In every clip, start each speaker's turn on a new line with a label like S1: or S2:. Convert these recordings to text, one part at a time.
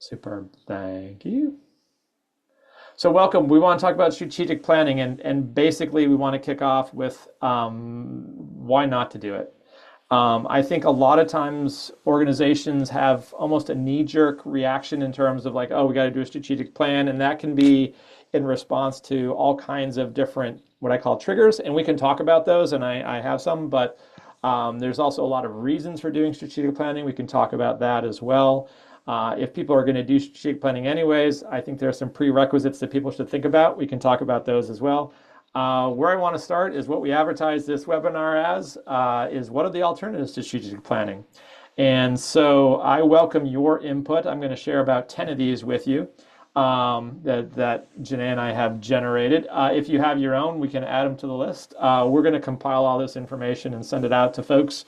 S1: Superb. Thank you. So welcome. We want to talk about strategic planning, and basically we want to kick off with why not to do it. I think a lot of times organizations have almost a knee-jerk reaction in terms of like, oh, we got to do a strategic plan, and that can be in response to all kinds of different what I call triggers, and we can talk about those, and I have some, but there's also a lot of reasons for doing strategic planning. We can talk about that as well. If people are going to do strategic planning anyways, I think there are some prerequisites that people should think about. We can talk about those as well. Where I want to start is what we advertise this webinar as, is what are the alternatives to strategic planning? And so I welcome your input. I'm going to share about 10 of these with you that Janae and I have generated. If you have your own, we can add them to the list. We're going to compile all this information and send it out to folks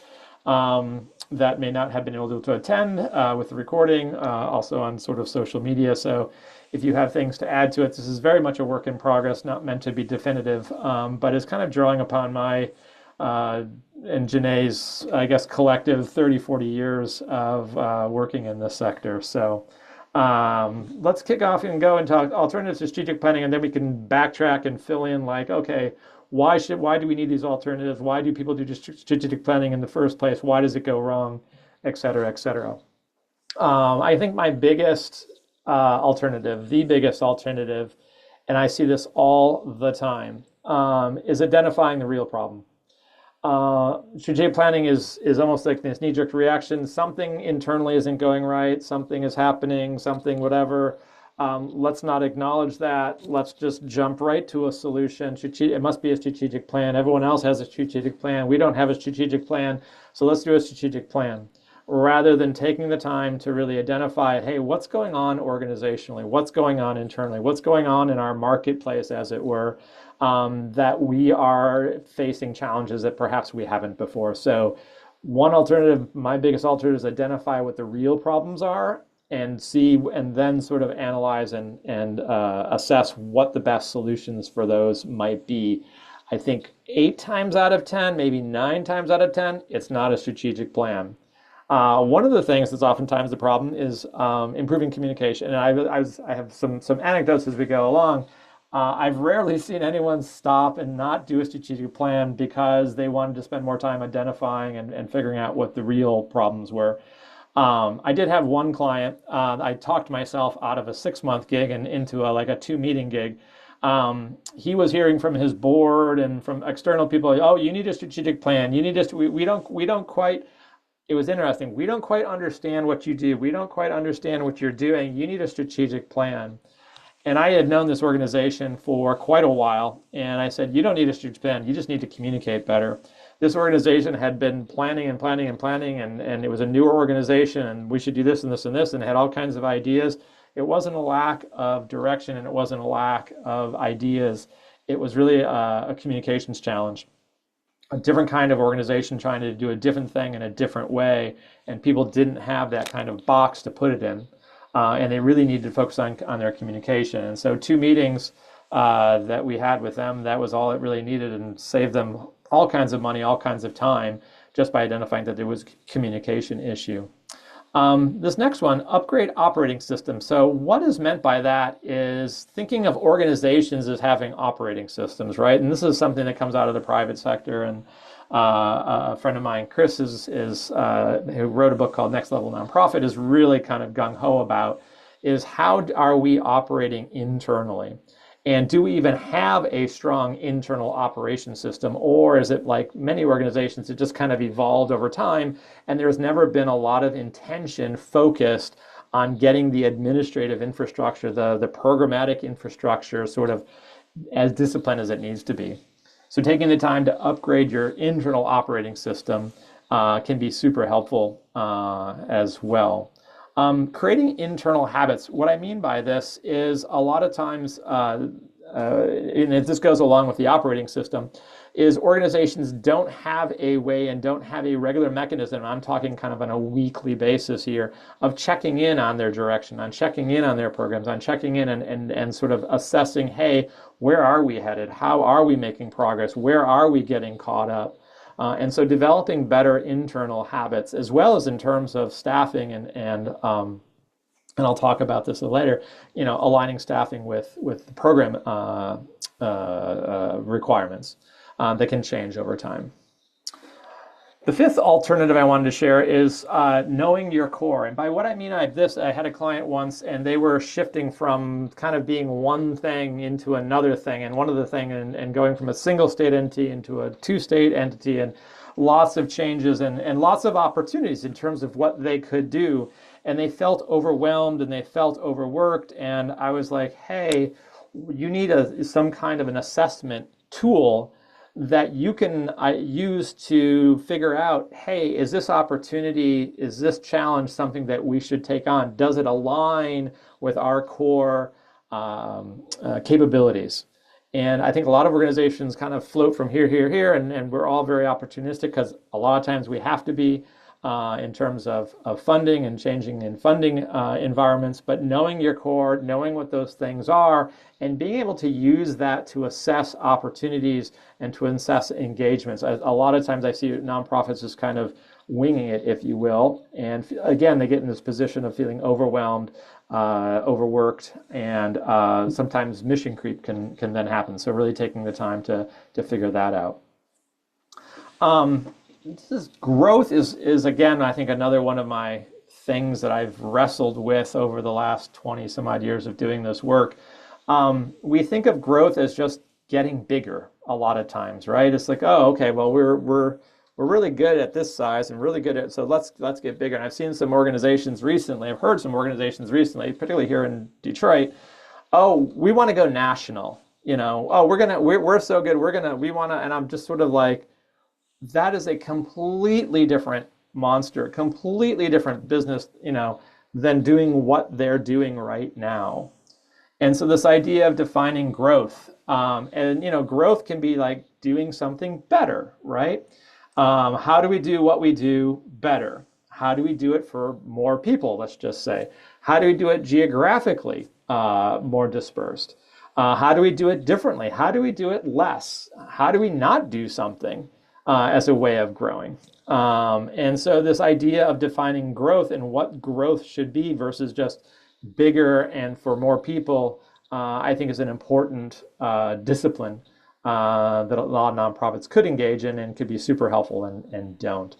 S1: that may not have been able to attend with the recording, also on sort of social media. So if you have things to add to it, this is very much a work in progress, not meant to be definitive, but is kind of drawing upon my and Janae's, I guess, collective 30, 40 years of working in this sector. So let's kick off and go and talk alternatives to strategic planning, and then we can backtrack and fill in like, okay, why do we need these alternatives? Why do people do strategic planning in the first place? Why does it go wrong, et cetera, et cetera. I think my biggest the biggest alternative, and I see this all the time, is identifying the real problem. Strategic planning is almost like this knee-jerk reaction. Something internally isn't going right. Something is happening. Something whatever. Let's not acknowledge that. Let's just jump right to a solution. It must be a strategic plan. Everyone else has a strategic plan. We don't have a strategic plan, so let's do a strategic plan. Rather than taking the time to really identify, hey, what's going on organizationally? What's going on internally? What's going on in our marketplace, as it were, that we are facing challenges that perhaps we haven't before. So one alternative, my biggest alternative, is identify what the real problems are and see, and then sort of analyze and assess what the best solutions for those might be. I think 8 times out of 10, maybe 9 times out of 10, it's not a strategic plan. One of the things that's oftentimes the problem is improving communication. And I have some anecdotes as we go along. I've rarely seen anyone stop and not do a strategic plan because they wanted to spend more time identifying and figuring out what the real problems were. I did have one client. I talked myself out of a 6-month gig and into like a 2-meeting gig. He was hearing from his board and from external people, oh, you need a strategic plan. You need to, we don't quite, it was interesting. We don't quite understand what you do. We don't quite understand what you're doing. You need a strategic plan. And I had known this organization for quite a while. And I said, you don't need a strategic plan. You just need to communicate better. This organization had been planning and planning and planning, and it was a newer organization, and we should do this and this and this, and had all kinds of ideas. It wasn't a lack of direction, and it wasn't a lack of ideas. It was really a communications challenge. A different kind of organization trying to do a different thing in a different way, and people didn't have that kind of box to put it in. And they really needed to focus on their communication. And so 2 meetings that we had with them, that was all it really needed, and saved them all kinds of money, all kinds of time, just by identifying that there was a communication issue. This next one, upgrade operating system. So what is meant by that is thinking of organizations as having operating systems, right? And this is something that comes out of the private sector. And a friend of mine, Chris, who wrote a book called Next Level Nonprofit, is really kind of gung-ho about is how are we operating internally? And do we even have a strong internal operation system? Or is it like many organizations, it just kind of evolved over time, and there's never been a lot of intention focused on getting the administrative infrastructure, the programmatic infrastructure sort of as disciplined as it needs to be. So taking the time to upgrade your internal operating system can be super helpful as well. Creating internal habits. What I mean by this is a lot of times, and this goes along with the operating system, is organizations don't have a way and don't have a regular mechanism, I'm talking kind of on a weekly basis here, of checking in on their direction, on checking in on their programs, on checking in and sort of assessing, hey, where are we headed? How are we making progress? Where are we getting caught up? And so developing better internal habits, as well as in terms of staffing and and I'll talk about this later, aligning staffing with the program requirements that can change over time. The fifth alternative I wanted to share is knowing your core. And by what I mean I had a client once, and they were shifting from kind of being one thing into another thing, and one other thing, and going from a single state entity into a two-state entity, and lots of changes and lots of opportunities in terms of what they could do. And they felt overwhelmed and they felt overworked. And I was like, hey, you need some kind of an assessment tool that you can use to figure out, hey, is this opportunity, is this challenge something that we should take on? Does it align with our core capabilities? And I think a lot of organizations kind of float from here, and we're all very opportunistic because a lot of times we have to be in terms of funding and changing in funding environments, but knowing your core, knowing what those things are, and being able to use that to assess opportunities and to assess engagements. A lot of times I see nonprofits just kind of winging it, if you will, and again, they get in this position of feeling overwhelmed, overworked, and sometimes mission creep can then happen. So really taking the time to figure that out. Growth is again, I think, another one of my things that I've wrestled with over the last 20 some odd years of doing this work. We think of growth as just getting bigger a lot of times, right? It's like, oh, okay, well, we're really good at this size and really good at, so let's get bigger. And I've seen some organizations recently, I've heard some organizations recently, particularly here in Detroit, oh, we want to go national, oh, we're so good, we want to, and I'm just sort of like, that is a completely different monster, completely different business, than doing what they're doing right now. And so this idea of defining growth, and growth can be like doing something better, right? How do we do what we do better? How do we do it for more people, let's just say? How do we do it geographically more dispersed? How do we do it differently? How do we do it less? How do we not do something as a way of growing? And so this idea of defining growth and what growth should be versus just bigger and for more people, I think is an important discipline that a lot of nonprofits could engage in and could be super helpful and don't.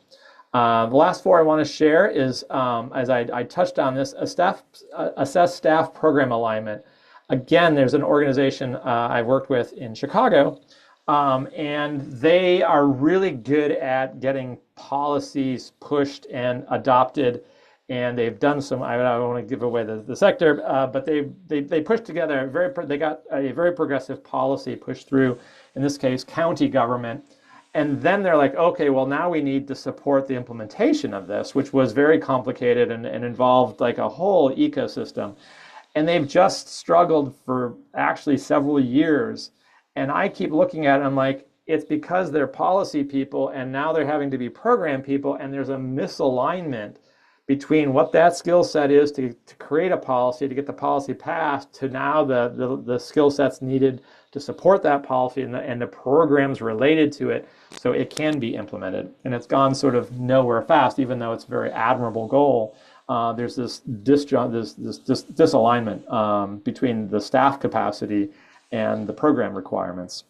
S1: The last four I want to share is, as I touched on this, assess staff program alignment. Again, there's an organization I worked with in Chicago, and they are really good at getting policies pushed and adopted. And they've done some, I don't want to give away the sector, but they pushed together, they got a very progressive policy pushed through, in this case, county government. And then they're like, okay, well, now we need to support the implementation of this, which was very complicated and involved like a whole ecosystem. And they've just struggled for actually several years. And I keep looking at it, I'm like, it's because they're policy people and now they're having to be program people, and there's a misalignment between what that skill set is to create a policy, to get the policy passed, to now the skill sets needed to support that policy and the programs related to it so it can be implemented. And it's gone sort of nowhere fast, even though it's a very admirable goal. There's this disalignment between the staff capacity and the program requirements.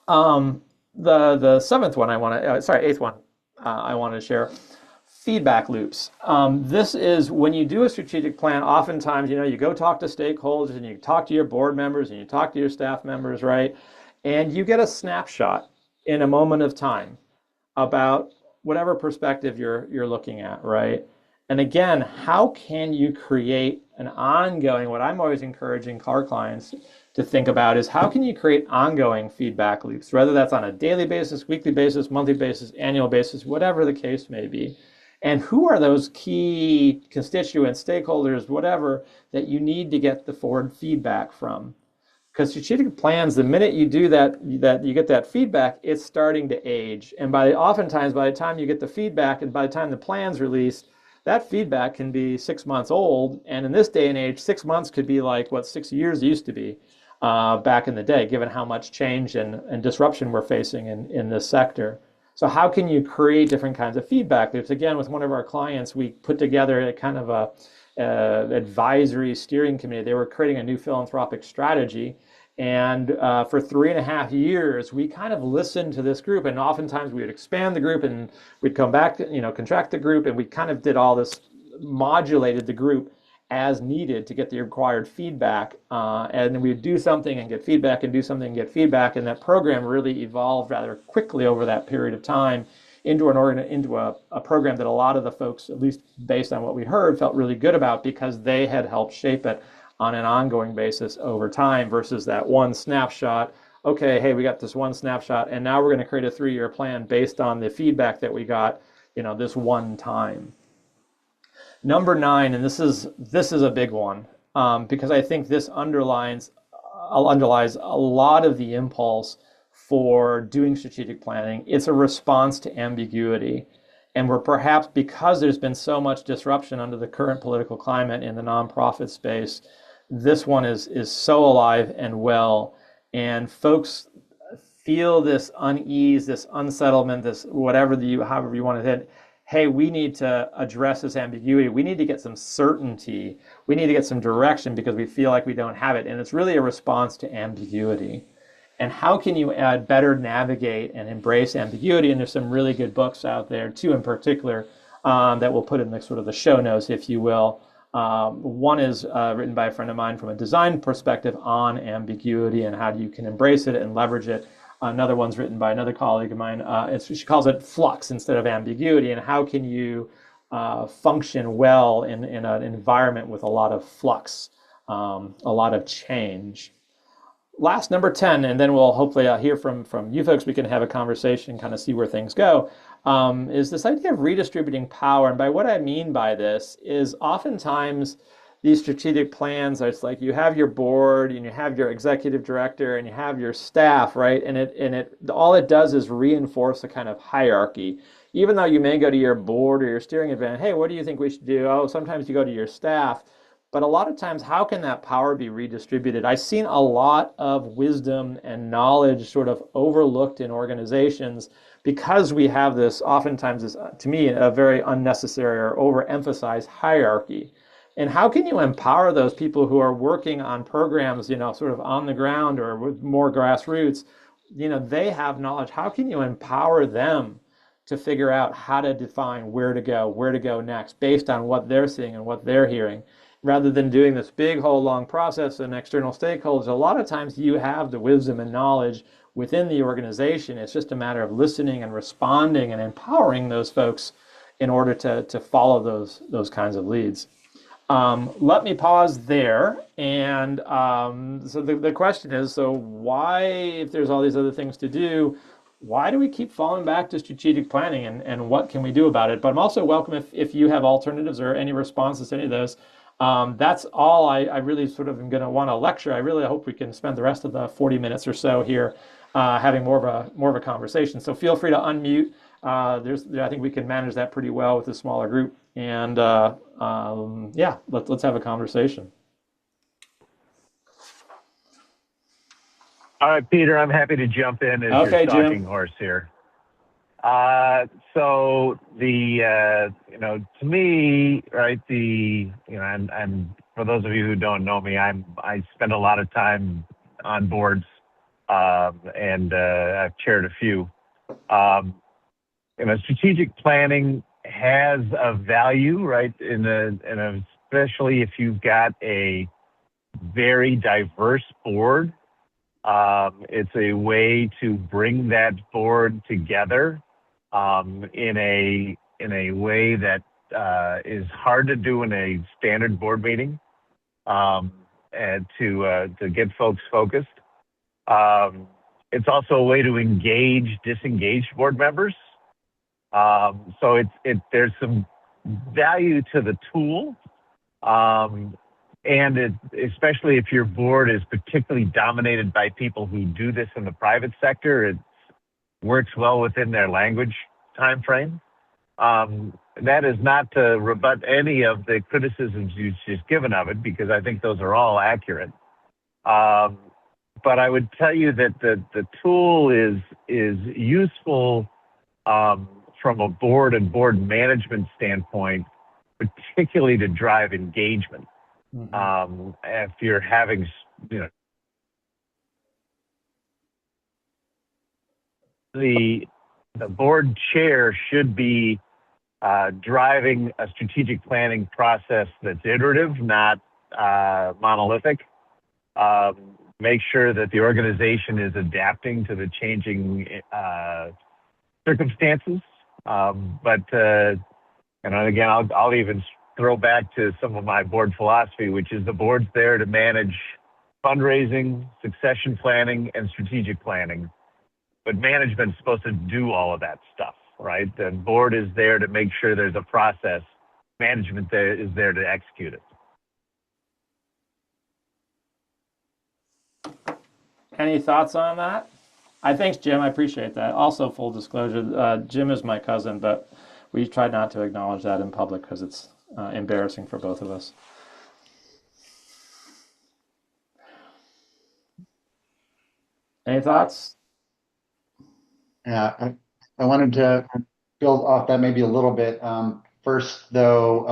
S1: The seventh one eighth one I want to share. Feedback loops. This is when you do a strategic plan, oftentimes, you go talk to stakeholders and you talk to your board members and you talk to your staff members, right? And you get a snapshot in a moment of time about whatever perspective you're looking at, right? And again, how can you create an ongoing, what I'm always encouraging our clients to think about is how can you create ongoing feedback loops, whether that's on a daily basis, weekly basis, monthly basis, annual basis, whatever the case may be. And who are those key constituents, stakeholders, whatever, that you need to get the forward feedback from? Because strategic plans, the minute you do that you get that feedback, it's starting to age. And oftentimes, by the time you get the feedback and by the time the plan's released, that feedback can be 6 months old. And in this day and age, 6 months could be like what 6 years used to be back in the day, given how much change and disruption we're facing in this sector. So how can you create different kinds of feedback loops? Again, with one of our clients, we put together a kind of advisory steering committee. They were creating a new philanthropic strategy. And for 3.5 years, we kind of listened to this group, and oftentimes we would expand the group, and we'd come back, contract the group, and we kind of did all this, modulated the group as needed to get the required feedback. And we'd do something and get feedback, and do something and get feedback, and that program really evolved rather quickly over that period of time into a program that a lot of the folks, at least based on what we heard, felt really good about because they had helped shape it on an ongoing basis over time versus that one snapshot. Okay, hey, we got this one snapshot, and now we're going to create a 3-year plan based on the feedback that we got, this one time. Number 9, and this is a big one, because I think this underlies a lot of the impulse for doing strategic planning. It's a response to ambiguity. And we're perhaps, because there's been so much disruption under the current political climate in the nonprofit space, this one is so alive and well, and folks feel this unease, this unsettlement, this however you want to hit. Hey, we need to address this ambiguity. We need to get some certainty. We need to get some direction because we feel like we don't have it. And it's really a response to ambiguity. And how can you better navigate and embrace ambiguity? And there's some really good books out there, 2 in particular, that we'll put in the sort of the show notes, if you will. One is written by a friend of mine from a design perspective on ambiguity and how you can embrace it and leverage it. Another one's written by another colleague of mine. She calls it flux instead of ambiguity, and how can you function well in an environment with a lot of flux, a lot of change. Last, number 10, and then we'll hopefully hear from you folks. We can have a conversation, kind of see where things go, is this idea of redistributing power. And by what I mean by this is oftentimes these strategic plans, it's like you have your board and you have your executive director and you have your staff, right? And it all it does is reinforce a kind of hierarchy. Even though you may go to your board or your steering event, hey, what do you think we should do? Oh, sometimes you go to your staff. But a lot of times, how can that power be redistributed? I've seen a lot of wisdom and knowledge sort of overlooked in organizations because we have this, oftentimes, this, to me, a very unnecessary or overemphasized hierarchy. And how can you empower those people who are working on programs, sort of on the ground or with more grassroots? They have knowledge. How can you empower them to figure out how to define where to go next based on what they're seeing and what they're hearing? Rather than doing this big whole long process and external stakeholders, a lot of times you have the wisdom and knowledge within the organization. It's just a matter of listening and responding and empowering those folks in order to follow those kinds of leads. Let me pause there. And so the question is, so why, if there's all these other things to do, why do we keep falling back to strategic planning, and what can we do about it? But I'm also welcome if you have alternatives or any responses to any of those. That's all I really sort of am going to want to lecture. I really hope we can spend the rest of the 40 minutes or so here having more of a conversation. So feel free to unmute. I think we can manage that pretty well with a smaller group. And yeah, let's have a conversation.
S2: All right, Peter, I'm happy to jump in as your stalking horse here. So to me, right, and for those of you who don't know me, I spend a lot of time on boards, and I've chaired a few. Strategic planning has a value, right, especially if you've got a very diverse board. It's a way to bring that board together in a way that is hard to do in a standard board meeting, and to get folks focused. It's also a way to engage disengaged board members. So there's some value to the tool. And especially if your board is particularly dominated by people who do this in the private sector, it works well within their language time frame. That is not to rebut any of the criticisms you've just given of it, because I think those are all accurate. But I would tell you that the tool is useful from a board and board management standpoint particularly to drive engagement.
S1: Hmm.
S2: If you're having, you know, the the board chair should be driving a strategic planning process that's iterative, not monolithic. Make sure that the organization is adapting to the changing circumstances. And again, I'll even throw back to some of my board philosophy, which is the board's there to manage fundraising, succession planning, and strategic planning. But management's supposed to do all of that stuff, right? The board is there to make sure there's a process. Management is there to execute it.
S1: Any thoughts on that? Thanks, Jim. I appreciate that. Also, full disclosure, Jim is my cousin, but we try not to acknowledge that in public because it's embarrassing for both of us. Any thoughts?
S3: Yeah, I wanted to build off that maybe a little bit. First, though,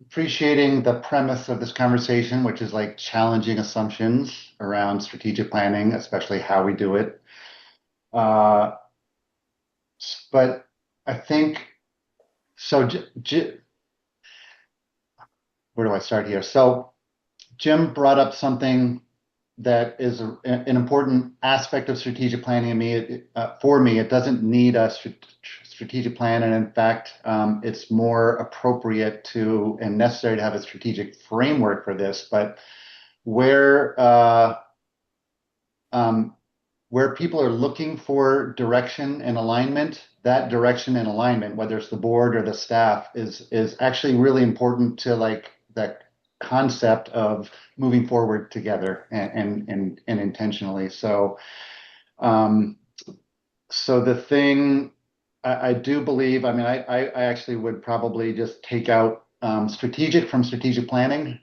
S3: appreciating the premise of this conversation, which is like challenging assumptions around strategic planning, especially how we do it. Uh, but I think so. Where do I start here? So Jim brought up something that is an important aspect of strategic planning. For me, it doesn't need a strategic plan, and in fact, it's more appropriate to and necessary to have a strategic framework for this. But where um, where people are looking for direction and alignment, that direction and alignment, whether it's the board or the staff, is actually really important to like that concept of moving forward together and intentionally. Um, so the thing I do believe, I mean, I actually would probably just take out strategic from strategic planning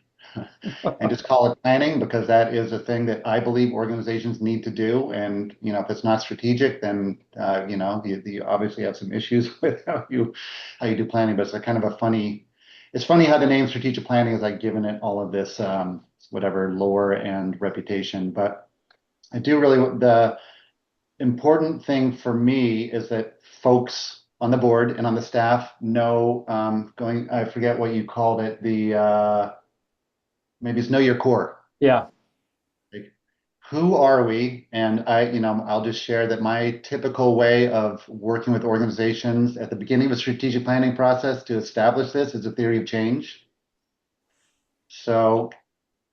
S3: and just call it planning because that is a thing that I believe organizations need to do. And if it's not strategic, then you obviously have some issues with how you do planning. But it's a kind of a funny. It's funny how the name strategic planning is like given it all of this whatever lore and reputation. But I do really the important thing for me is that folks on the board and on the staff know I forget what you called it, the maybe it's know your core.
S1: Yeah.
S3: Like, who are we? And I'll just share that my typical way of working with organizations at the beginning of a strategic planning process to establish this is a theory of change. So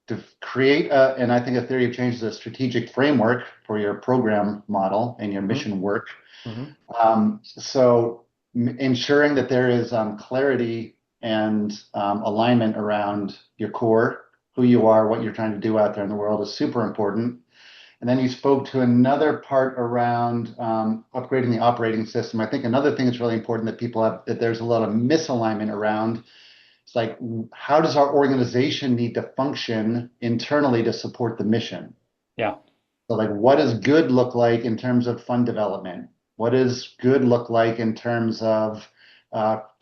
S3: to create and I think a theory of change is a strategic framework for your program model and your
S1: Hmm.
S3: mission work.
S1: Hmm.
S3: So ensuring that there is clarity and alignment around your core, who you are, what you're trying to do out there in the world is super important. And then you spoke to another part around upgrading the operating system. I think another thing that's really important that people have, that there's a lot of misalignment around. It's like, how does our organization need to function internally to support the mission?
S1: Yeah.
S3: So like, what does good look like in terms of fund development? What does good look like in terms of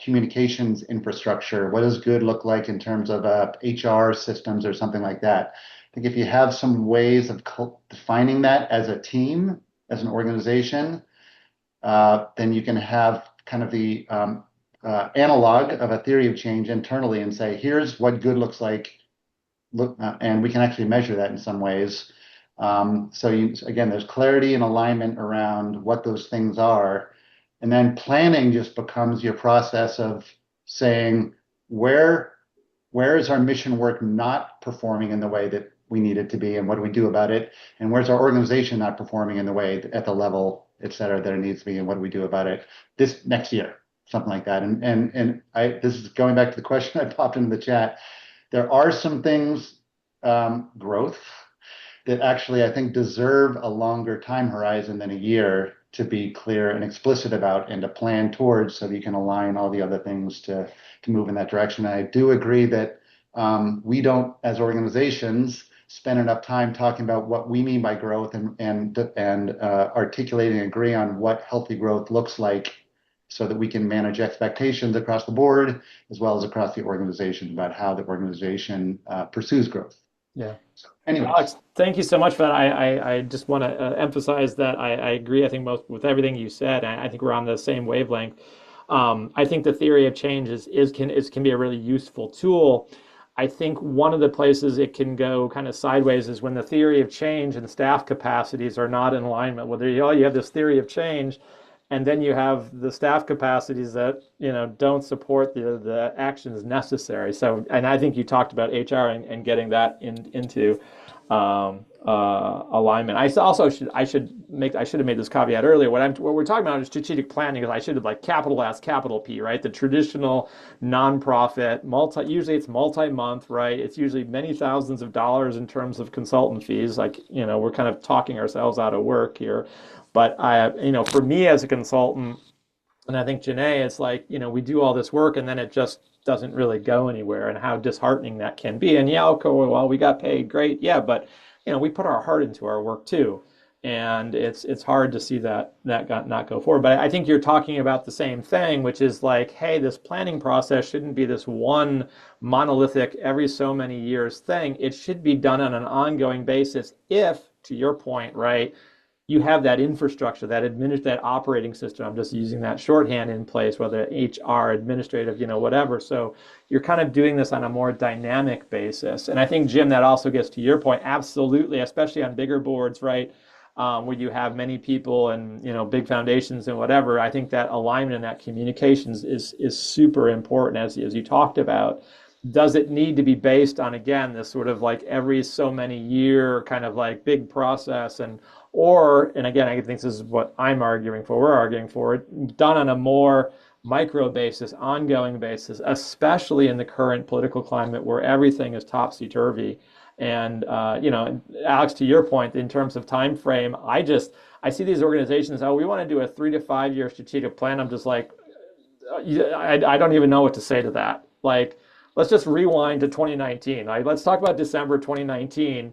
S3: communications infrastructure? What does good look like in terms of HR systems or something like that? I think if you have some ways of defining that as a team, as an organization, then you can have kind of the analog of a theory of change internally and say, here's what good looks like. And we can actually measure that in some ways. Again, there's clarity and alignment around what those things are. And then planning just becomes your process of saying, where where is our mission work not performing in the way that we need it to be, and what do we do about it? And where's our organization not performing in the way at the level, et cetera, that it needs to be, and what do we do about it this next year? Something like that. And this is going back to the question I popped into the chat. There are some things, growth, that actually I think deserve a longer time horizon than a year to be clear and explicit about and to plan towards so that you can align all the other things to move in that direction. And I do agree that we don't, as organizations, spend enough time talking about what we mean by growth and articulating and agree on what healthy growth looks like so that we can manage expectations across the board as well as across the organization about how the organization pursues growth.
S1: Yeah.
S3: So, anyways,
S1: Alex, thank you so much for that. I just want to emphasize that I agree. I think most with everything you said. I think we're on the same wavelength. I think the theory of change can be a really useful tool. I think one of the places it can go kind of sideways is when the theory of change and staff capacities are not in alignment. Whether you have this theory of change, and then you have the staff capacities that don't support the actions necessary. So, and I think you talked about HR and getting that into alignment. I should have made this caveat earlier. What we're talking about is strategic planning. Because I should have like capital S, capital P, right? The traditional nonprofit usually it's multi-month, right? It's usually many thousands of dollars in terms of consultant fees. Like we're kind of talking ourselves out of work here. But for me as a consultant, and I think Janae, it's like, we do all this work and then it just doesn't really go anywhere, and how disheartening that can be. And yeah, okay, well, we got paid, great. Yeah, but we put our heart into our work too. And it's hard to see that not go forward. But I think you're talking about the same thing, which is like, hey, this planning process shouldn't be this one monolithic every so many years thing. It should be done on an ongoing basis if, to your point, right, you have that infrastructure, that operating system. I'm just using that shorthand in place, whether HR, administrative, whatever. So you're kind of doing this on a more dynamic basis. And I think, Jim, that also gets to your point. Absolutely, especially on bigger boards, right? Where you have many people and big foundations and whatever. I think that alignment and that communications is super important, as you talked about. Does it need to be based on, again, this sort of like every so many year kind of like big process, and again, I think this is what we're arguing for, done on a more micro basis, ongoing basis, especially in the current political climate where everything is topsy-turvy. And Alex, to your point, in terms of time frame, I see these organizations, we want to do a 3 to 5 year strategic plan. I'm just like, I don't even know what to say to that. Like, let's just rewind to 2019. Like, let's talk about December 2019,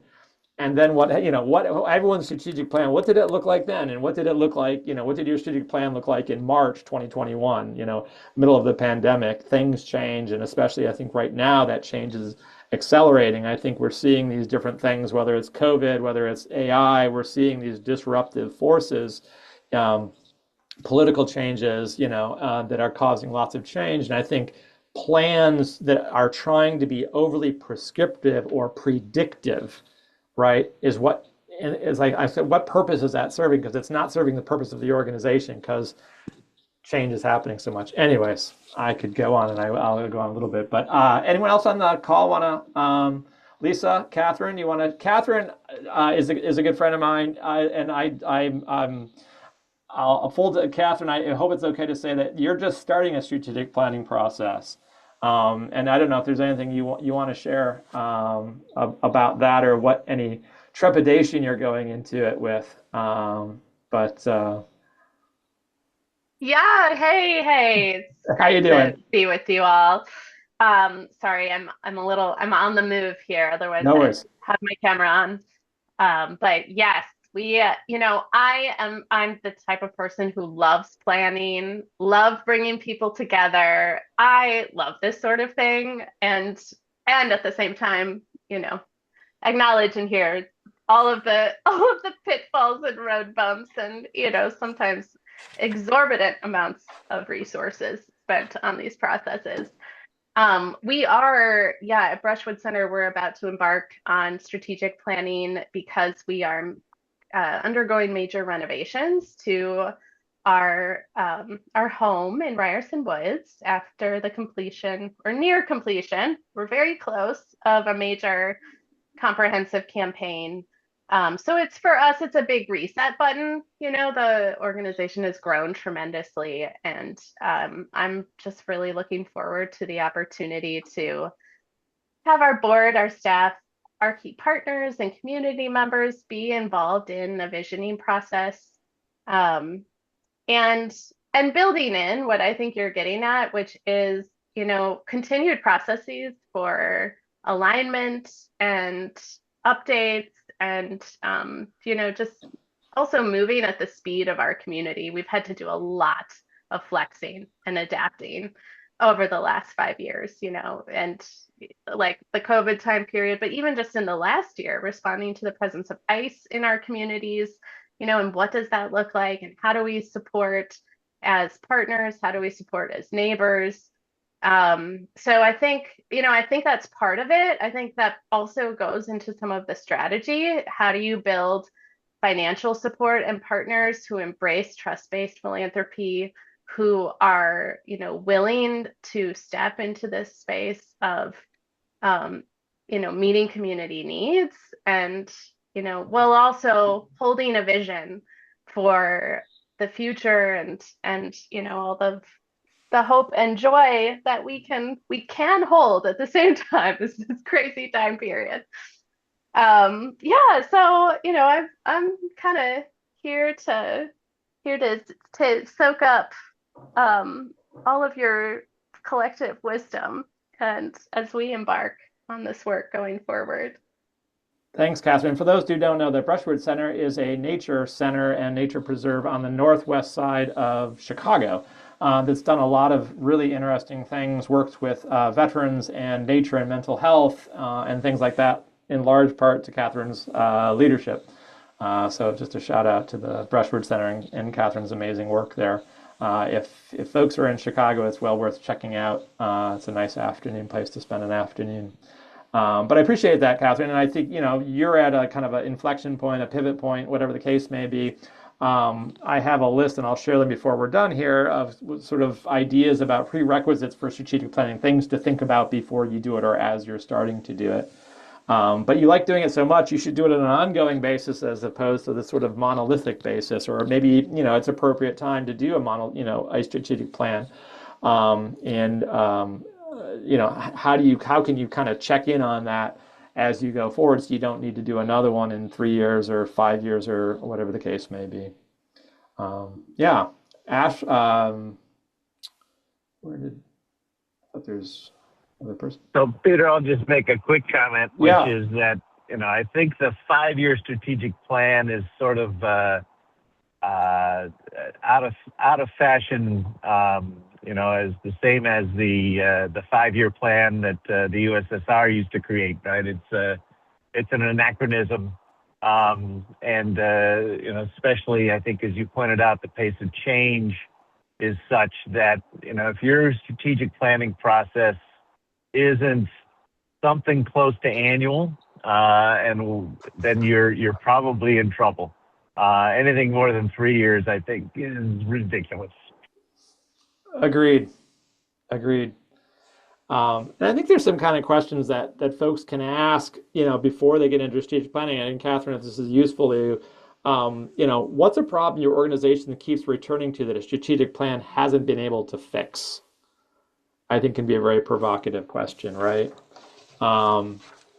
S1: and then what everyone's strategic plan. What did it look like then, and what did it look like? What did your strategic plan look like in March 2021? Middle of the pandemic, things change, and especially I think right now that change is accelerating. I think we're seeing these different things, whether it's COVID, whether it's AI. We're seeing these disruptive forces. Political changes, that are causing lots of change. And I think plans that are trying to be overly prescriptive or predictive, right, is like I said, what purpose is that serving? Because it's not serving the purpose of the organization, because change is happening so much. Anyways, I could go on, and I'll go on a little bit. But anyone else on the call want to? Lisa, Catherine, you want to? Catherine is a good friend of mine, and I'll fold to Catherine. I hope it's okay to say that you're just starting a strategic planning process. And I don't know if there's anything you want to share about that, or what any trepidation you're going into it with. But
S4: Yeah, hey, it's
S1: how you
S4: great to
S1: doing?
S4: be with you all. Sorry, I'm on the move here, otherwise
S1: No
S4: I'd
S1: worries.
S4: have my camera on. But yes, I'm the type of person who loves planning, love bringing people together. I love this sort of thing, and at the same time, acknowledge and hear all of the pitfalls and road bumps, and sometimes exorbitant amounts of resources spent on these processes. We are, yeah, at Brushwood Center, we're about to embark on strategic planning because we are undergoing major renovations to our home in Ryerson Woods after the completion, or near completion. We're very close, of a major comprehensive campaign. So for us, it's a big reset button. The organization has grown tremendously, and I'm just really looking forward to the opportunity to have our board, our staff, our key partners, and community members be involved in the visioning process, um, and building in what I think you're getting at, which is continued processes for alignment and updates, and just also moving at the speed of our community. We've had to do a lot of flexing and adapting over the last 5 years, and like the COVID time period, but even just in the last year, responding to the presence of ICE in our communities, and what does that look like? And how do we support as partners? How do we support as neighbors? So I think that's part of it. I think that also goes into some of the strategy. How do you build financial support and partners who embrace trust-based philanthropy, who are, willing to step into this space of, meeting community needs and, while also holding a vision for the future and, all the hope and joy that we can hold at the same time. This crazy time period. Yeah, so I'm kind of here to to soak up all of your collective wisdom, and as we embark on this work going forward.
S1: Thanks, Catherine. For those who don't know, the Brushwood Center is a nature center and nature preserve on the northwest side of Chicago that's done a lot of really interesting things, worked with veterans and nature and mental health and things like that, in large part to Catherine's leadership. So just a shout out to the Brushwood Center and Catherine's amazing work there. If folks are in Chicago, it's well worth checking out. It's a nice afternoon place to spend an afternoon. But I appreciate that, Catherine, and I think you're at a kind of an inflection point, a pivot point, whatever the case may be. I have a list, and I'll share them before we're done here, of sort of ideas about prerequisites for strategic planning, things to think about before you do it or as you're starting to do it. But you like doing it so much, you should do it on an ongoing basis as opposed to this sort of monolithic basis, or maybe it's appropriate time to do a strategic plan. How can you kind of check in on that as you go forward, so you don't need to do another one in 3 years or 5 years or whatever the case may be. Yeah, Ash, where did I thought there's another person?
S2: So, Peter, I'll just make a quick comment, which
S1: Yeah.
S2: is that, I think the 5-year strategic plan is sort of out of fashion, as the same as the 5-year plan that the USSR used to create, right? It's an anachronism, and especially I think, as you pointed out, the pace of change is such that if your strategic planning process isn't something close to annual, and then you're probably in trouble. Anything more than 3 years, I think, is ridiculous.
S1: Agreed. And I think there's some kind of questions that folks can ask, before they get into strategic planning. And Catherine, if this is useful to you, what's a problem your organization keeps returning to that a strategic plan hasn't been able to fix? I think can be a very provocative question, right?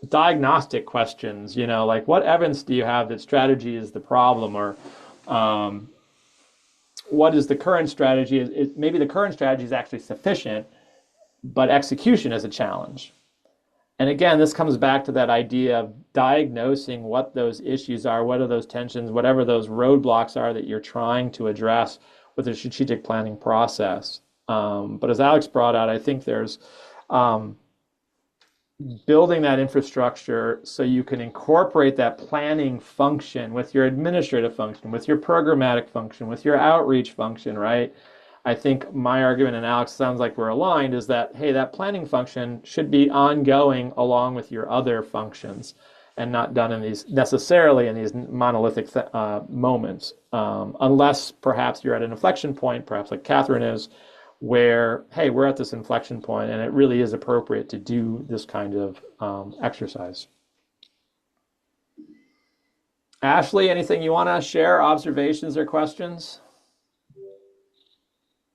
S1: Diagnostic questions, like what evidence do you have that strategy is the problem, or what is the current strategy? Maybe the current strategy is actually sufficient, but execution is a challenge. And again, this comes back to that idea of diagnosing what those issues are, what are those tensions, whatever those roadblocks are that you're trying to address with the strategic planning process. But as Alex brought out, I think there's building that infrastructure so you can incorporate that planning function with your administrative function, with your programmatic function, with your outreach function, right? I think my argument, and Alex, sounds like we're aligned, is that, hey, that planning function should be ongoing along with your other functions and not done in these necessarily in these monolithic moments, unless perhaps you're at an inflection point, perhaps like Catherine is, where, hey, we're at this inflection point and it really is appropriate to do this kind of exercise. Ashley, anything you want to share, observations or questions?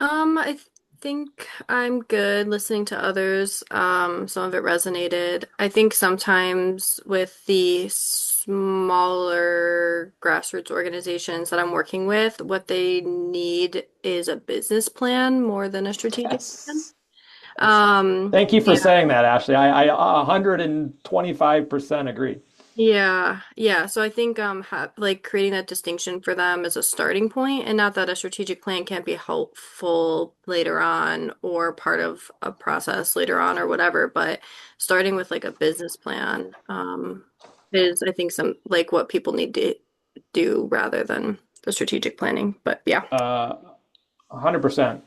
S5: I think I'm good listening to others. Some of it resonated. I think sometimes with the smaller grassroots organizations that I'm working with, what they need is a business plan more than a strategic plan.
S1: Yes. Thank you for
S5: Yeah.
S1: saying that, Ashley. I 125% agree.
S5: Yeah, yeah. So I think like creating that distinction for them as a starting point, and not that a strategic plan can't be helpful later on or part of a process later on or whatever, but starting with like a business plan is I think some like what people need to do rather than the strategic planning. But yeah.
S1: 100%.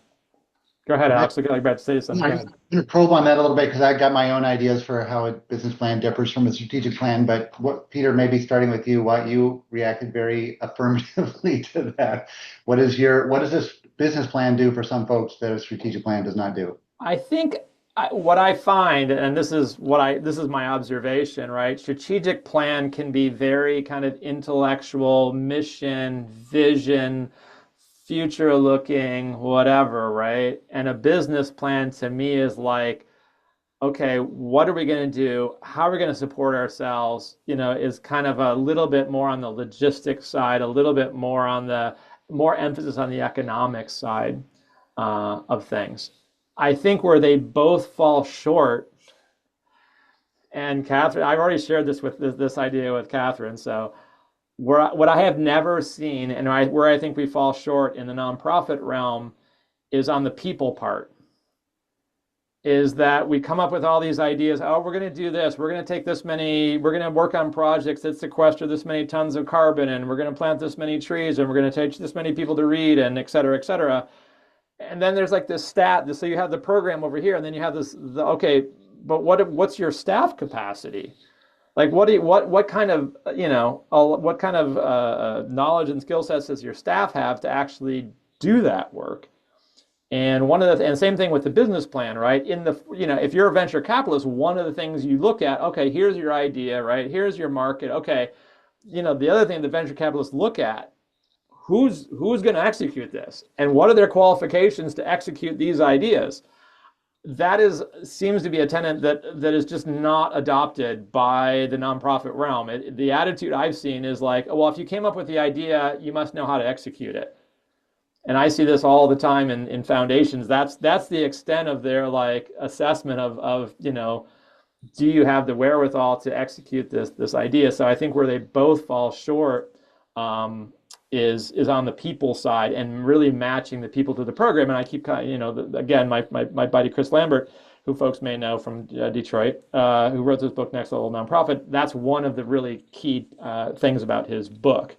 S1: Go ahead,
S3: And I,
S1: Alex. Look like about to say something. Go
S3: I'm
S1: ahead.
S3: going to probe on that a little bit because I've got my own ideas for how a business plan differs from a strategic plan. But what, Peter, maybe starting with you, why you reacted very affirmatively to that. What does this business plan do for some folks that a strategic plan does not do?
S1: I think what I find, and this is my observation, right? Strategic plan can be very kind of intellectual, mission, vision, future looking, whatever, right? And a business plan to me is like, okay, what are we going to do? How are we going to support ourselves? Is kind of a little bit more on the logistics side, a little bit more on the more emphasis on the economic side of things. I think where they both fall short, and Catherine, I've already shared this with this idea with Catherine. So what I have never seen, and where I think we fall short in the nonprofit realm, is on the people part. Is that we come up with all these ideas. Oh, we're going to do this. We're going to take this many. We're going to work on projects that sequester this many tons of carbon, and we're going to plant this many trees, and we're going to teach this many people to read, and et cetera, et cetera. And then there's like this stat. So you have the program over here, and then you have okay, but what's your staff capacity? Like what kind of what kind of knowledge and skill sets does your staff have to actually do that work? And same thing with the business plan, right? If you're a venture capitalist, one of the things you look at, okay, here's your idea, right? Here's your market. Okay, the other thing the venture capitalists look at, who's going to execute this, and what are their qualifications to execute these ideas? That seems to be a tenet that is just not adopted by the nonprofit realm. The attitude I've seen is like, well, if you came up with the idea, you must know how to execute it. And I see this all the time in foundations. That's the extent of their like assessment of do you have the wherewithal to execute this idea? So I think where they both fall short is on the people side and really matching the people to the program. And I keep again my buddy Chris Lambert, who folks may know from Detroit, who wrote this book Next Level Nonprofit. That's one of the really key things about his book.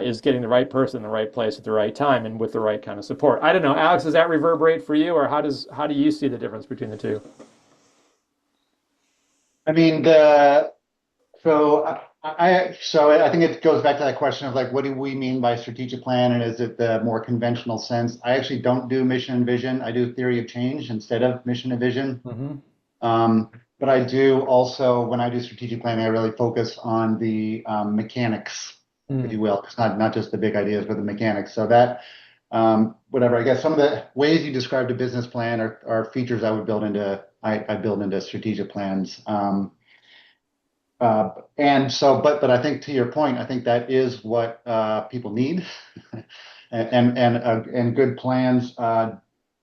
S1: Is getting the right person in the right place at the right time and with the right kind of support. I don't know, Alex, does that reverberate for you, or how do you see the difference between the two?
S3: I mean, so I think it goes back to that question of like, what do we mean by strategic plan, and is it the more conventional sense? I actually don't do mission and vision. I do theory of change instead of mission and vision.
S1: Mm-hmm.
S3: But I do also, when I do strategic planning, I really focus on the mechanics, if you will. It's not just the big ideas, but the mechanics. So that, whatever, I guess some of the ways you described a business plan are features I would build into, I build into strategic plans. And so, but I think to your point, I think that is what people need, and good plans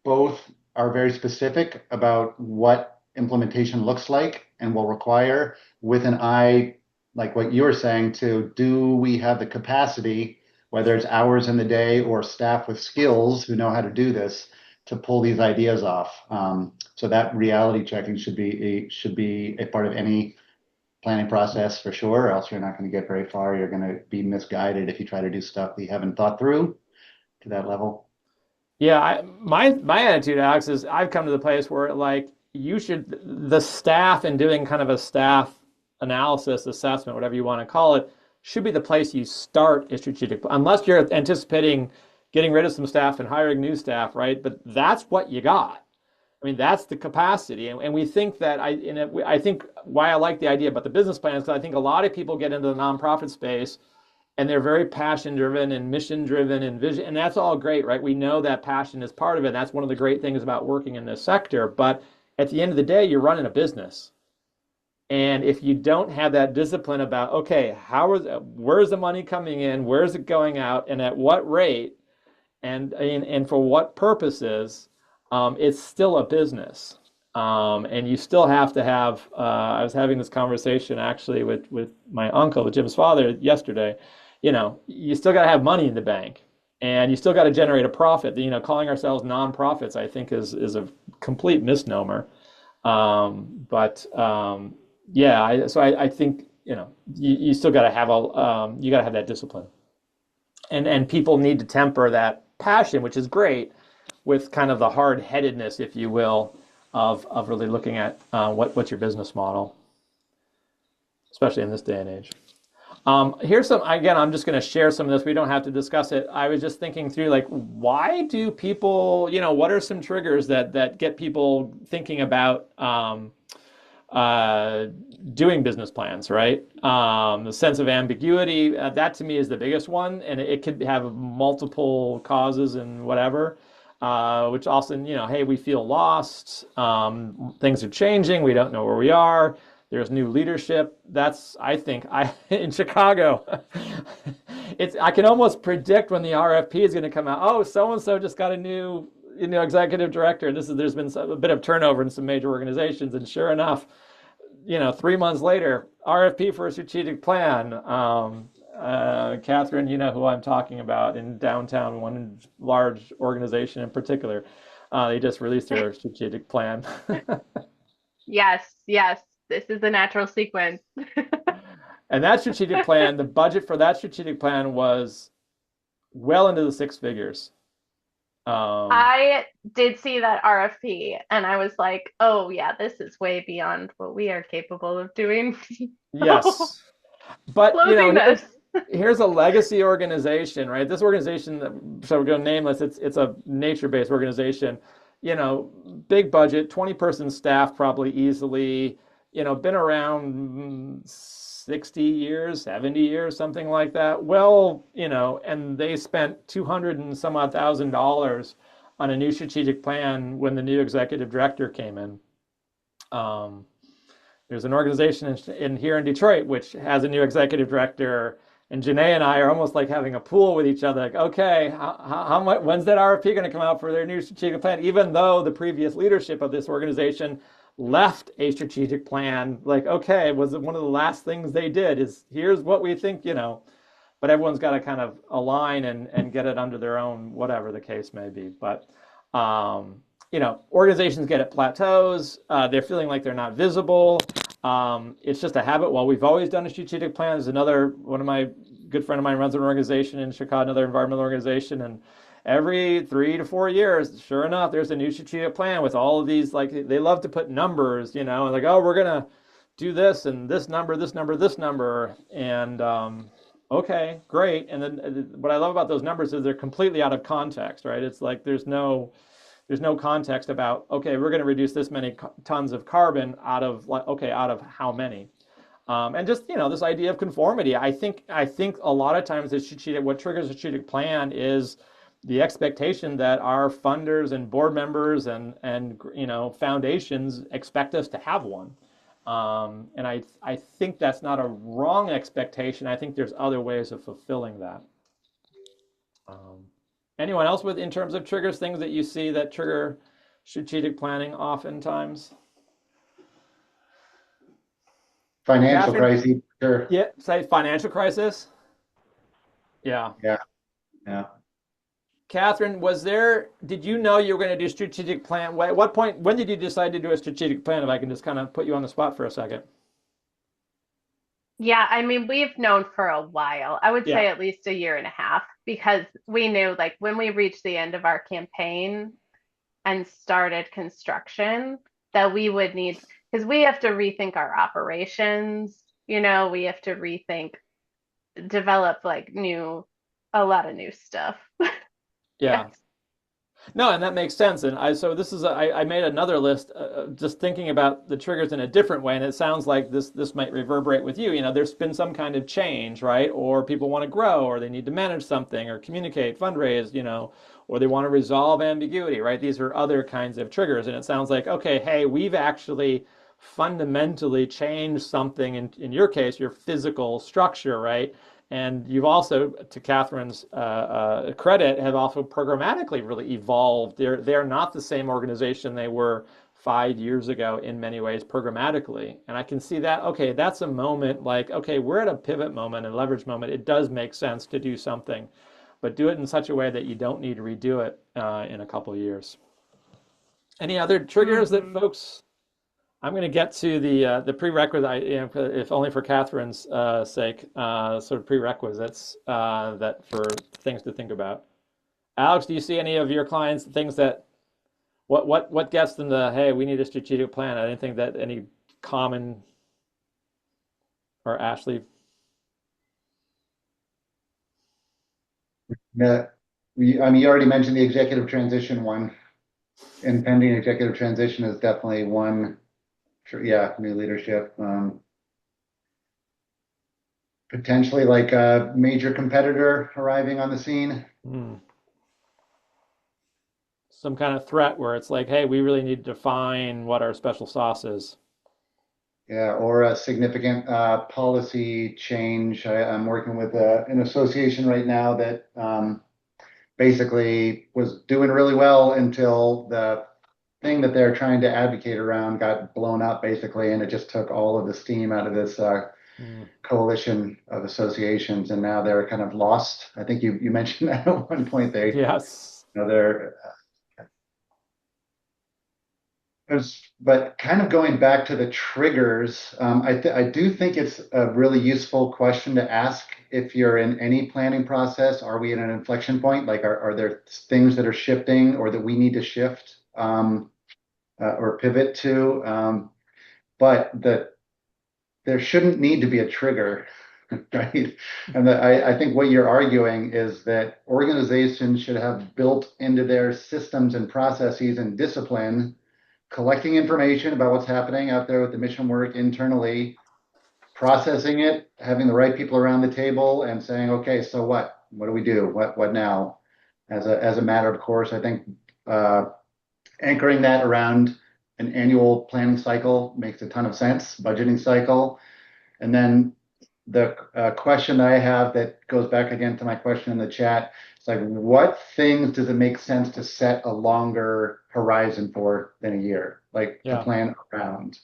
S3: both are very specific about what implementation looks like and will require, with an eye, like what you were saying, to do we have the capacity, whether it's hours in the day or staff with skills who know how to do this, to pull these ideas off. So that reality checking should be a part of any planning process for sure, or else you're not going to get very far. You're going to be misguided if you try to do stuff that you haven't thought through to that level.
S1: Yeah, my attitude, Alex, is I've come to the place where like the staff and doing kind of a staff analysis, assessment, whatever you want to call it, should be the place you start a strategic, unless you're anticipating getting rid of some staff and hiring new staff, right? But that's what you got. I mean, that's the capacity, and we think that I think why I like the idea about the business plan is because I think a lot of people get into the nonprofit space and they're very passion driven and mission driven and vision, and that's all great, right? We know that passion is part of it. That's one of the great things about working in this sector. But at the end of the day, you're running a business, and if you don't have that discipline about, okay, where's the money coming in, where's it going out, and at what rate, and for what purposes, it's still a business. And you still have to have, I was having this conversation actually with my uncle, with Jim's father yesterday. You still got to have money in the bank and you still got to generate a profit. Calling ourselves nonprofits, I think is a complete misnomer. But yeah, I think, you still got to have you got to have that discipline. And people need to temper that passion, which is great, with kind of the hard-headedness, if you will, of really looking at what's your business model, especially in this day and age. Here's some, again, I'm just going to share some of this. We don't have to discuss it. I was just thinking through, like, why do people, what are some triggers that get people thinking about uh, doing business plans, right? The sense of ambiguity, that to me is the biggest one, and it could have multiple causes and whatever. Which often, hey, we feel lost. Things are changing. We don't know where we are. There's new leadership. That's, I think, in Chicago, I can almost predict when the RFP is going to come out. Oh, so and so just got a new, executive director. There's been a bit of turnover in some major organizations, and sure enough, 3 months later, RFP for a strategic plan. Catherine, you know who I'm talking about in downtown, one large organization in particular. They just released their strategic plan.
S4: Yes, yes, this is the natural sequence.
S1: And that strategic plan, the budget for that strategic plan was well into the six figures.
S4: I did see that RFP and I was like, oh yeah, this is way beyond what we are capable of doing.
S1: Yes. But,
S4: Closing this.
S1: here's a legacy organization, right? This organization, so we're going nameless, it's a nature-based organization, big budget, 20-person staff probably easily, been around 60 years, 70 years, something like that. Well, and they spent 200 and some odd $1,000 on a new strategic plan when the new executive director came in. There's an organization in here in Detroit which has a new executive director, and Janae and I are almost like having a pool with each other. Like, okay, how much? When's that RFP going to come out for their new strategic plan? Even though the previous leadership of this organization left a strategic plan, like, okay, was it one of the last things they did? Is here's what we think, But everyone's got to kind of align and get it under their own, whatever the case may be. But organizations get at plateaus. They're feeling like they're not visible. It's just a habit. Well, we've always done a strategic plan. There's one of my good friend of mine runs an organization in Chicago, another environmental organization, and every 3 to 4 years, sure enough, there's a new strategic plan with all of these, like, they love to put numbers, and like, oh, we're gonna do this and this number, this number, this number, and okay, great. And then what I love about those numbers is they're completely out of context, right? It's like there's no context about, okay, we're going to reduce this many tons of carbon out of, like, okay, out of how many? And just, this idea of conformity. I think a lot of times what triggers a strategic plan is the expectation that our funders and board members and foundations expect us to have one. And I think that's not a wrong expectation. I think there's other ways of fulfilling that. Anyone else in terms of triggers, things that you see that trigger strategic planning oftentimes?
S3: Financial
S1: Catherine?
S3: crisis, sure.
S1: Yeah, say financial crisis. Yeah.
S3: Yeah, yeah.
S1: Catherine, did you know you were going to do strategic plan? At what point, when did you decide to do a strategic plan? If I can just kind of put you on the spot for a second.
S4: Yeah, I mean, we've known for a while. I would
S1: Yeah.
S4: say at least a year and a half, because we knew, like, when we reached the end of our campaign and started construction, that we would need, because we have to rethink our operations, we have to develop like a lot of new stuff.
S1: Yeah.
S4: Yes.
S1: No, and that makes sense. And I made another list, just thinking about the triggers in a different way. And it sounds like this might reverberate with you. There's been some kind of change, right? Or people want to grow, or they need to manage something, or communicate, fundraise, or they want to resolve ambiguity, right? These are other kinds of triggers. And it sounds like, okay, hey, we've actually fundamentally changed something. In your case, your physical structure, right? And you've also, to Catherine's credit, have also programmatically really evolved. They're not the same organization they were 5 years ago in many ways programmatically. And I can see that, okay, that's a moment like, okay, we're at a pivot moment and leverage moment. It does make sense to do something, but do it in such a way that you don't need to redo it in a couple of years. Any other triggers that
S4: Hmm.
S1: folks? I'm going to get to the prerequisite, if only for Catherine's sake, sort of prerequisites that for things to think about. Alex, do you see any of your clients things that what gets them to, hey, we need a strategic plan? I didn't think that any common or Ashley.
S3: Yeah, I mean, you already mentioned the executive transition one. Impending executive transition is definitely one. Sure, yeah, new leadership. Potentially like a major competitor arriving on the scene.
S1: Hmm, some kind of threat where it's like, hey, we really need to define what our special sauce is.
S3: Yeah, or a significant policy change. I'm working with an association right now that basically was doing really well until the thing that they're trying to advocate around got blown up, basically, and it just took all of the steam out of this
S1: Hmm,
S3: coalition of associations, and now they're kind of lost. I think you mentioned that at one point.
S1: yes.
S3: They're but kind of going back to the triggers, I do think it's a really useful question to ask if you're in any planning process. Are we in an inflection point? Like, are there things that are shifting or that we need to shift or pivot to? But there shouldn't need to be a trigger, right? And I think what you're arguing is that organizations should have built into their systems and processes and discipline collecting information about what's happening out there with the mission work internally, processing it, having the right people around the table, and saying, okay, so what? What do we do? What now? As a matter of course, I think uh, anchoring that around an annual planning cycle makes a ton of sense, budgeting cycle. And then the question that I have that goes back again to my question in the chat, it's like, what things does it make sense to set a longer horizon for than a year, like to
S1: Yeah.
S3: plan around?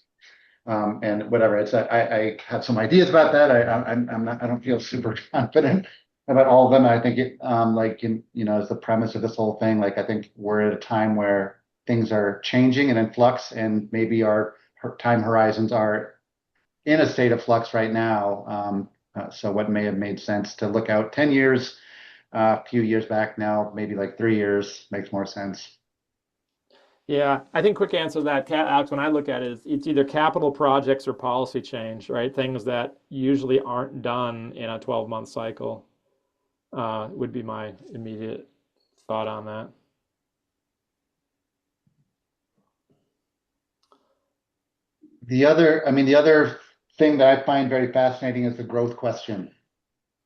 S3: And whatever. I have some ideas about that. I'm not, I don't feel super confident about all of them. I think it, is the premise of this whole thing. Like, I think we're at a time where things are changing and in flux, and maybe our time horizons are in a state of flux right now. So what may have made sense to look out 10 years, a few years back now, maybe like 3 years makes more sense.
S1: Yeah, I think quick answer to that, Alex, when I look at it, is it's either capital projects or policy change, right? Things that usually aren't done in a 12-month cycle would be my immediate thought on that.
S3: The other thing that I find very fascinating is the growth question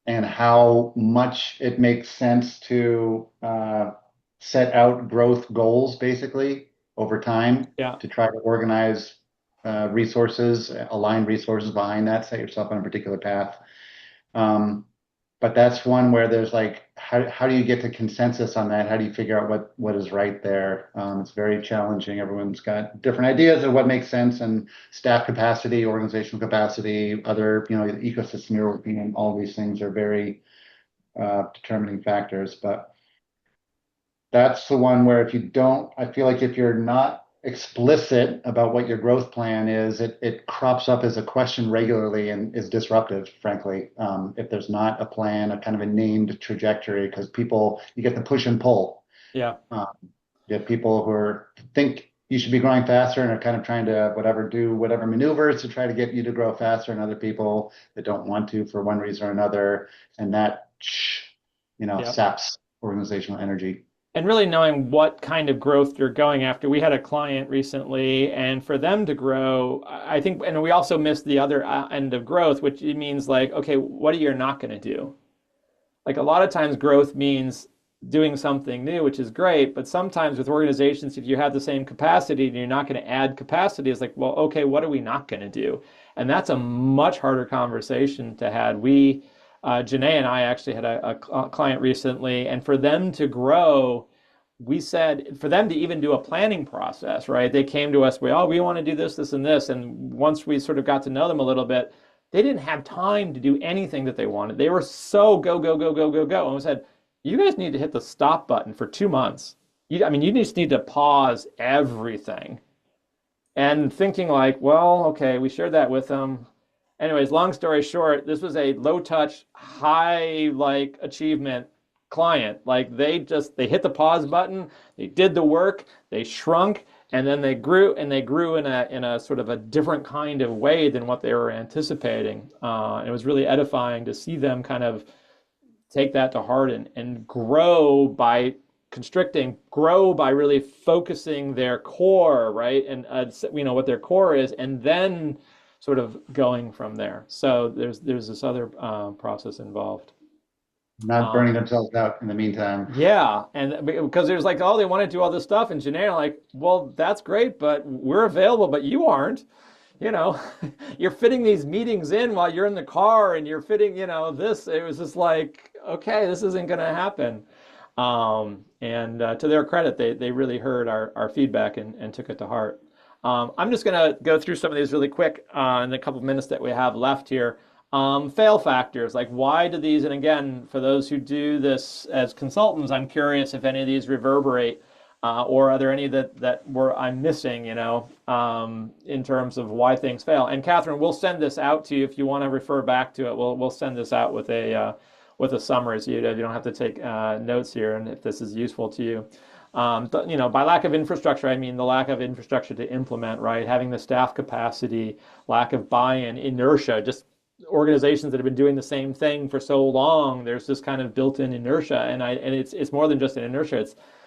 S3: and how much it makes sense to set out growth goals basically over time
S1: Yeah,
S3: to try to organize resources, align resources behind that, set yourself on a particular path. Um, but that's one where there's like, how do you get to consensus on that? How do you figure out what is right there? It's very challenging. Everyone's got different ideas of what makes sense, and staff capacity, organizational capacity, other, the ecosystem you're working in, all these things are very determining factors. But that's the one where if you don't, I feel like if you're not explicit about what your growth plan is, it crops up as a question regularly and is disruptive, frankly. If there's not a plan, a kind of a named trajectory, because you get the push and pull.
S1: yeah,
S3: Um, you have people think you should be growing faster and are kind of trying to do whatever maneuvers to try to get you to grow faster, and other people that don't want to for one reason or another, and that
S1: yeah.
S3: saps organizational energy.
S1: And really knowing what kind of growth you're going after. We had a client recently, and for them to grow, I think, and we also missed the other end of growth, which it means like, okay, what are you not going to do? Like a lot of times growth means doing something new, which is great. But sometimes with organizations, if you have the same capacity and you're not going to add capacity, it's like, well, okay, what are we not going to do? And that's a much harder conversation to have. Janae and I actually had a client recently, and for them to grow, we said for them to even do a planning process, right? They came to us, we want to do this, this, and this. And once we sort of got to know them a little bit, they didn't have time to do anything that they wanted. They were so go, go, go, go, go, go. And we said, you guys need to hit the stop button for 2 months. I mean, you just need to pause everything. And thinking like, well, okay, we shared that with them. Anyways, long story short, this was a low touch, high like achievement client. Like they hit the pause button, they did the work, they shrunk, and then they grew, and they grew in a sort of a different kind of way than what they were anticipating. And it was really edifying to see them kind of take that to heart and grow by constricting, grow by really focusing their core, right? And what their core is, and then sort of going from there. So there's this other process involved.
S3: Not burning themselves out in the meantime.
S1: Yeah, and because there's like, oh, they want to do all this stuff, and Janae like, well, that's great, but we're available, but you aren't. You know, you're fitting these meetings in while you're in the car, and you're fitting, this. It was just like, okay, this isn't going to happen. And to their credit, they really heard our feedback and took it to heart. I'm just going to go through some of these really quick in the couple of minutes that we have left here. Fail factors, like why do these, and again, for those who do this as consultants, I'm curious if any of these reverberate, or are there any that I'm missing, in terms of why things fail. And Catherine, we'll send this out to you if you want to refer back to it. We'll send this out with a summary, so you don't have to take notes here, and if this is useful to you. By lack of infrastructure, I mean the lack of infrastructure to implement, right? Having the staff capacity, lack of buy-in, inertia, just organizations that have been doing the same thing for so long, there's this kind of built-in inertia, and it's more than just an inertia.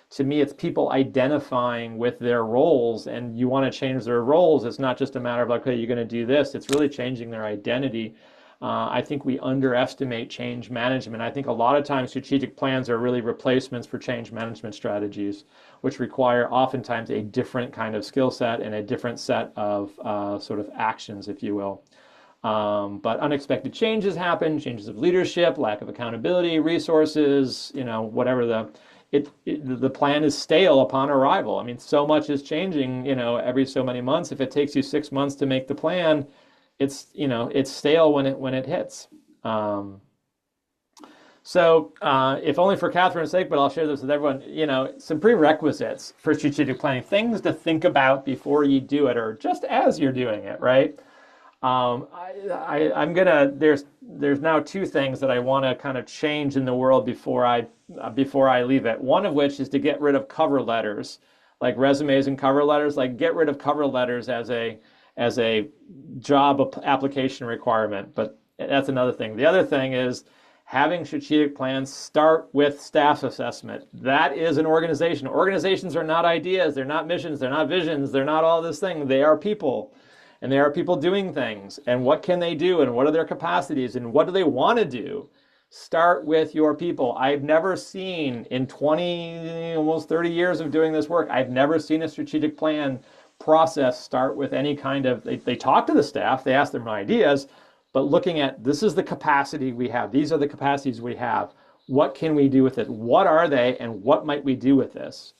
S1: To me, it's people identifying with their roles, and you want to change their roles. It's not just a matter of like, okay, you're going to do this. It's really changing their identity. I think we underestimate change management. I think a lot of times strategic plans are really replacements for change management strategies, which require oftentimes a different kind of skill set and a different set of sort of actions, if you will. But unexpected changes happen, changes of leadership, lack of accountability, resources, whatever the plan is stale upon arrival. I mean, so much is changing, every so many months. If it takes you 6 months to make the plan, it's stale when it hits. So if only for Catherine's sake, but I'll share this with everyone, some prerequisites for strategic planning, things to think about before you do it, or just as you're doing it, right? There's now two things that I want to kind of change in the world before I leave it. One of which is to get rid of cover letters, like resumes and cover letters, like get rid of cover letters as a job application requirement. But that's another thing. The other thing is having strategic plans start with staff assessment. That is an organization. Organizations are not ideas. They're not missions. They're not visions. They're not all this thing. They are people. And there are people doing things, and what can they do, and what are their capacities, and what do they want to do? Start with your people. I've never seen in 20, almost 30 years of doing this work, I've never seen a strategic plan process start with any kind of, they talk to the staff, they ask them ideas, but looking at, this is the capacity we have. These are the capacities we have. What can we do with it? What are they, and what might we do with this?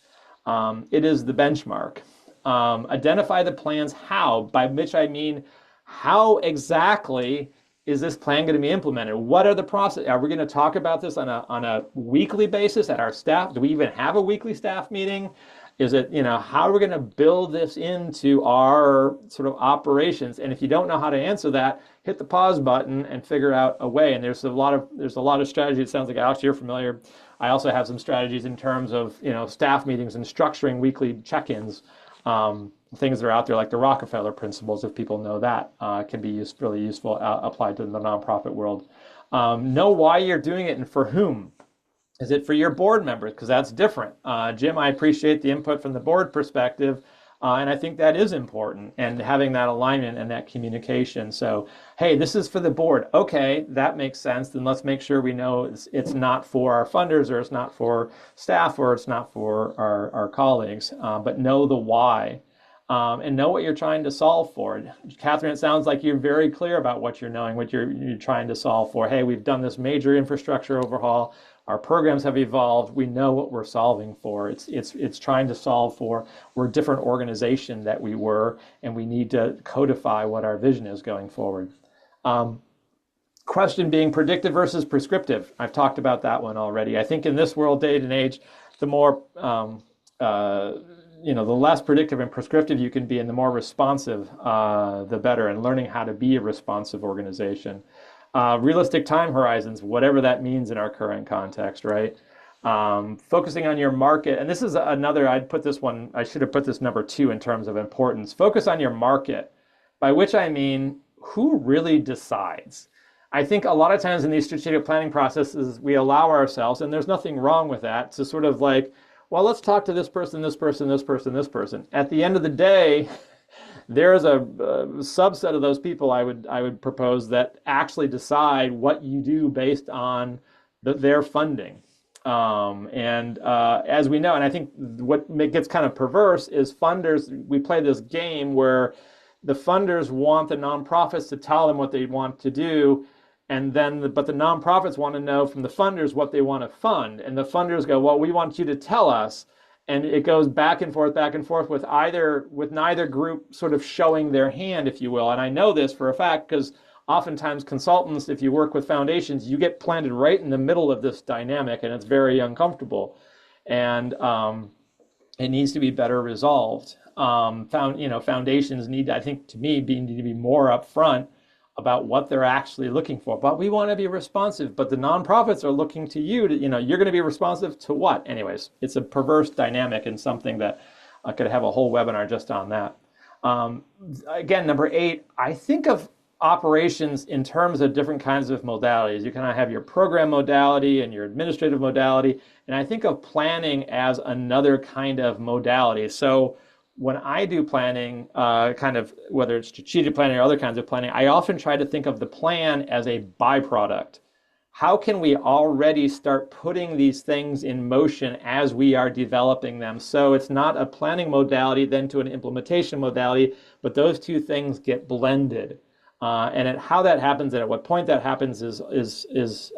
S1: It is the benchmark. Identify the plans how, by which I mean how exactly is this plan going to be implemented? What are the process? Are we going to talk about this on a weekly basis at our staff? Do we even have a weekly staff meeting? Is it, how are we going to build this into our sort of operations? And if you don't know how to answer that, hit the pause button and figure out a way. And there's a lot of strategy. It sounds like, Alex, you're familiar. I also have some strategies in terms of, staff meetings and structuring weekly check-ins. Things that are out there like the Rockefeller principles, if people know that, can be really useful applied to the nonprofit world. Know why you're doing it and for whom. Is it for your board members? Because that's different. Jim, I appreciate the input from the board perspective, and I think that is important, and having that alignment and that communication. So, hey, this is for the board. Okay, that makes sense. Then let's make sure we know it's not for our funders, or it's not for staff, or it's not for our colleagues, but know the why. And know what you're trying to solve for. Catherine, it sounds like you're very clear about what you're knowing, what you're trying to solve for. Hey, we've done this major infrastructure overhaul. Our programs have evolved. We know what we're solving for. It's trying to solve for, we're a different organization that we were, and we need to codify what our vision is going forward. Um, Question being predictive versus prescriptive. I've talked about that one already. I think in this world, day and age, the more uh, the less predictive and prescriptive you can be, and the more responsive, the better. And learning how to be a responsive organization. Realistic time horizons, whatever that means in our current context, right? Focusing on your market, and this is another. I'd put this one. I should have put this number 2 in terms of importance. Focus on your market, by which I mean who really decides. I think a lot of times in these strategic planning processes, we allow ourselves, and there's nothing wrong with that, to sort of like, well, let's talk to this person, this person, this person, this person. At the end of the day, there's a subset of those people I would propose that actually decide what you do based on their funding. And as we know, and I think what gets kind of perverse is funders, we play this game where the funders want the nonprofits to tell them what they want to do, and then but the nonprofits want to know from the funders what they want to fund, and the funders go, well, we want you to tell us, and it goes back and forth with neither group sort of showing their hand, if you will. And I know this for a fact because oftentimes consultants, if you work with foundations, you get planted right in the middle of this dynamic, and it's very uncomfortable, and it needs to be better resolved. Foundations need, I think, to me, need to be more upfront about what they're actually looking for. But we want to be responsive. But the nonprofits are looking to you to, you're going to be responsive to what? Anyways, it's a perverse dynamic and something that I could have a whole webinar just on that. Again, number 8, I think of operations in terms of different kinds of modalities. You kind of have your program modality and your administrative modality, and I think of planning as another kind of modality. So when I do planning, kind of whether it's strategic planning or other kinds of planning, I often try to think of the plan as a byproduct. How can we already start putting these things in motion as we are developing them? So it's not a planning modality then to an implementation modality, but those two things get blended. And how that happens and at what point that happens is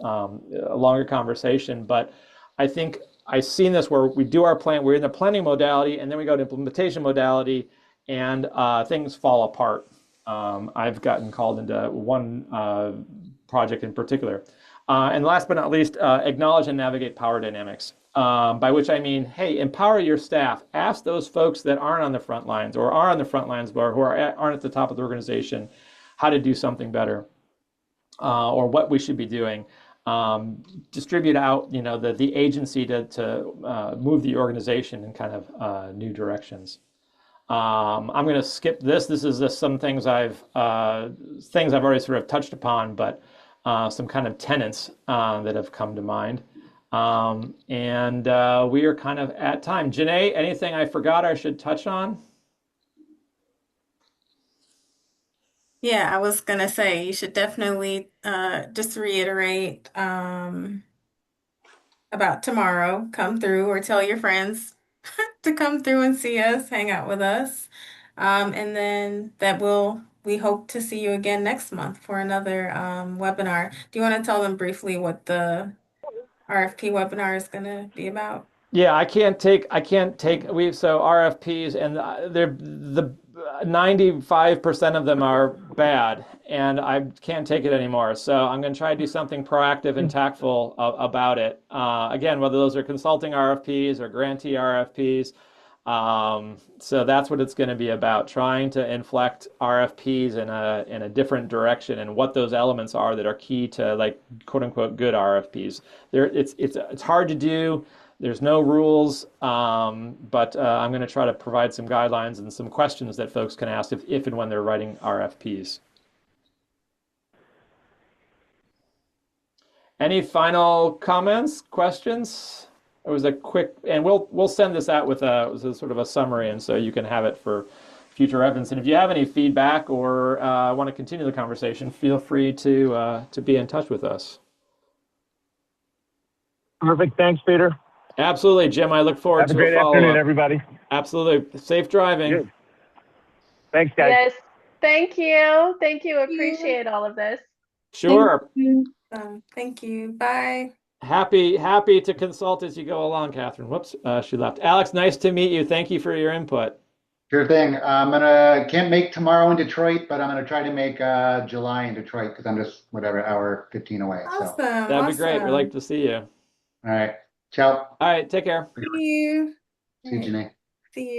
S1: a longer conversation. But I think I've seen this where we do our plan, we're in the planning modality, and then we go to implementation modality, and things fall apart. I've gotten called into one project in particular. And last but not least, acknowledge and navigate power dynamics. By which I mean, hey, empower your staff. Ask those folks that aren't on the front lines or are on the front lines but who aren't at the top of the organization how to do something better, or what we should be doing. Distribute out, the agency to move the organization in kind of new directions. I'm going to skip this. This is just some things I've already sort of touched upon, but some kind of tenets that have come to mind. And we are kind of at time. Janae, anything I forgot I should touch on?
S6: Yeah, I was gonna say you should definitely just reiterate about tomorrow. Come through or tell your friends to come through and see us, hang out with us. And then we hope to see you again next month for another webinar. Do you want to tell them briefly what the RFP webinar is gonna be about?
S1: Yeah, so RFPs, and they're the 95% of them are bad, and I can't take it anymore. So I'm going to try to do something proactive and tactful about it. Again, whether those are consulting RFPs or grantee RFPs. So that's what it's going to be about, trying to inflect RFPs in a different direction, and what those elements are that are key to, like, quote unquote good RFPs. It's hard to do. There's no rules, but I'm going to try to provide some guidelines and some questions that folks can ask if and when they're writing RFPs. Any final comments, questions? It was a quick, and we'll send this out with a sort of a summary, and so you can have it for future reference. And if you have any feedback or want to continue the conversation, feel free to be in touch with us.
S2: Perfect. Thanks, Peter.
S1: Absolutely, Jim. I look forward to a
S2: Have a great afternoon, everybody.
S1: Absolutely. Safe driving.
S2: Good. Thanks, guys.
S4: Yes, thank you. Thank you. Appreciate all of this.
S1: Sure.
S6: Thank you. Bye.
S1: Happy to consult as you go along, Catherine. Whoops, she left. Alex, nice to meet you. Thank you for your input.
S3: Sure thing. Can't make tomorrow in Detroit, but I'm gonna try to make July in Detroit because I'm just whatever hour 15 away. So, all
S6: Awesome.
S1: That'd be great. We'd like
S6: Awesome.
S1: to see you.
S3: right. Ciao.
S1: All right, take care.
S6: See you. All
S3: See you,
S6: right.
S3: Janae.
S6: See you.